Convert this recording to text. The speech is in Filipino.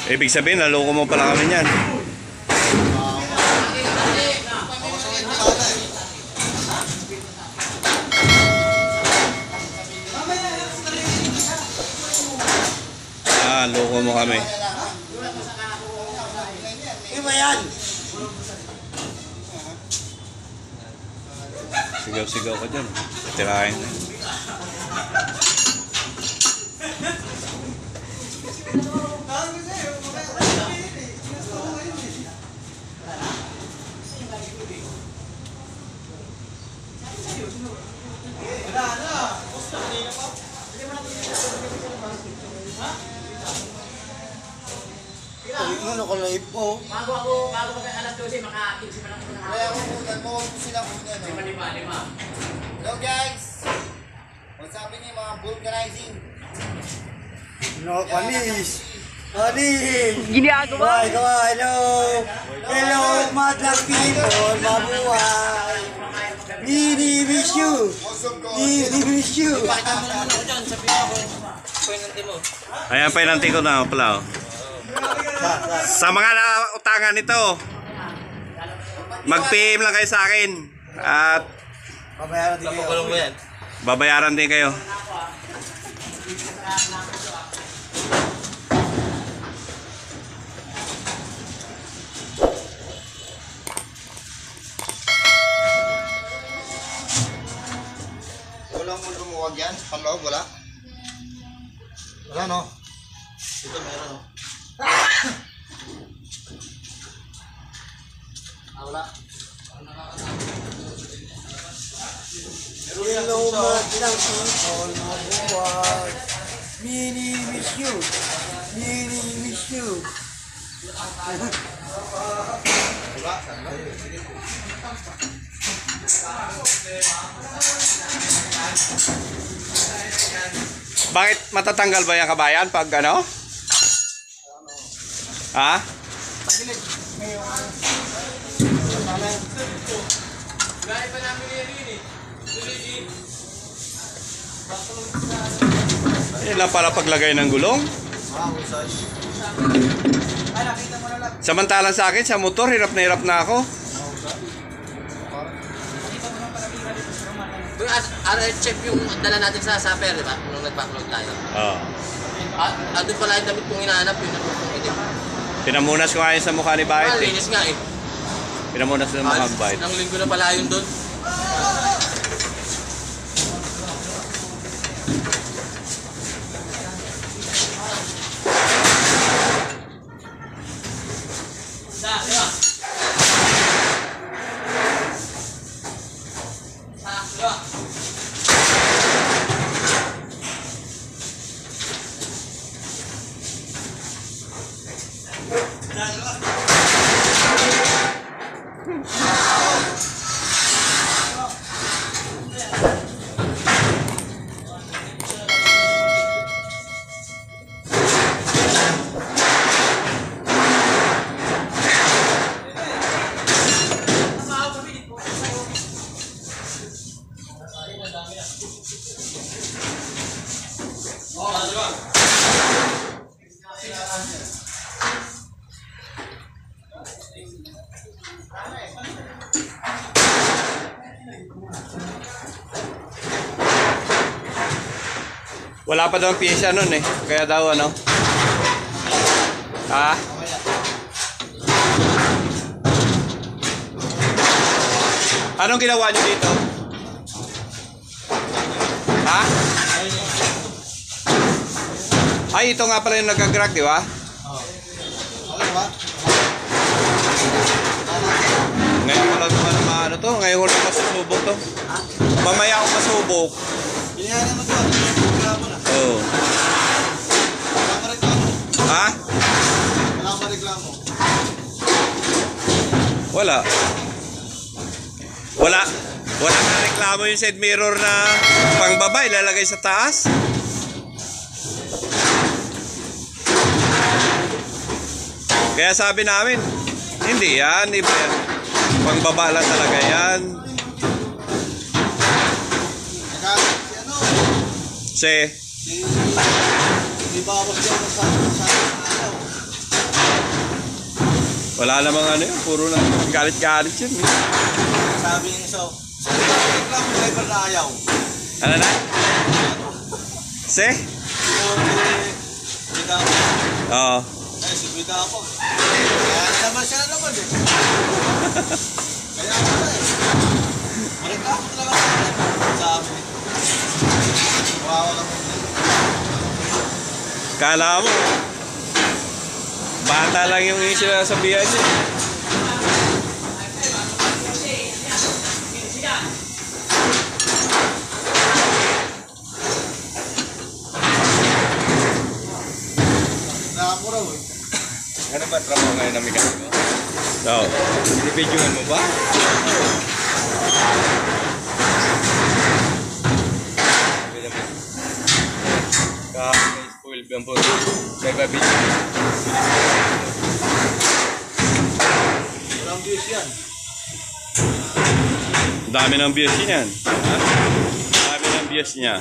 Ibig sabihin, naloko mo pala kami niyan. Loko mo kami. Iba yan. Sigaw-sigaw ka dyan. Tirahin na. Ano ko na ipo? Bago pa kayo alas 12, maka-15 pa lang ako na. Kaya mo sila muna. Lima. Hello guys! What's happening mga vulcanizing? No, panis! Panis! Ginagawa. Hello! Hello, madlang people! Mabuhay! Mini miss you! Mini miss you! Ayan, painanti ko na pala. Sa mga nautangan nito, mag-PM lang kayo sa akin. At Babayaran din kayo. babayaran din kayo. Walang mo lumuwag yan? Panloob, wala? Wala, no? Ito meron, no? Wala. Hello, madlang people, mabuhay. Mini miss you. Mini miss you. Bakit matatanggal ba yung kabayan pag ano? Ha? Yan lang para paglagay ng gulong. Samantalang sa akin, sa motor, hirap na ako. Yung RHF yung dala natin sa Saper, di ba? Nung nag-backlog tayo. Oo. Doon pala yung damit kong hinahanap, yung nagpapagpapagpapag. Pinamunas ko nga yun sa mukha ni Bahit. Linis nga eh. Pinamunas sa mukha ni Bahit. Nang linggo na pala yun doon. Wala pa daw ang piyesa nun eh. Kaya daw ano. Ha? Anong ginawa nyo dito? Ha? Ay, ito nga pala yung nag-crack, di ba? Ngayon ko lang naman ano to. Ngayon ko lang masusubok to. Mamaya ako masubok. Pilihan naman to. Oo. Ha? Wala ka reklamo. Wala. Wala na reklamo yung side mirror na pangbaba ilalagay sa taas. Kaya sabi namin, hindi yan, iba yan. Pangbaba lang talaga yan. Si Si bawas yan sa araw. Wala namang ano yun, puro na galit-galit yun. Sabi niya so, sir, lang driver na ayaw. Ano na? Se? Bida ako. Oo. Eh, si Bida ako. Kaya naman siya na naman eh. Kaya ako na eh. Reklamo talaga sabi. Wow, lang. Kala mo, bata lang yung sinasabihan niya. Reklamo raw eh. Ano ba trabaho ngayon ng mekaniko? Oo. Binibidyohan mo ba? Kahapon na spoil ba po? Nagbabidyo. Walang views yan. Dami ng views niyan. Ha? Dami ng views niya.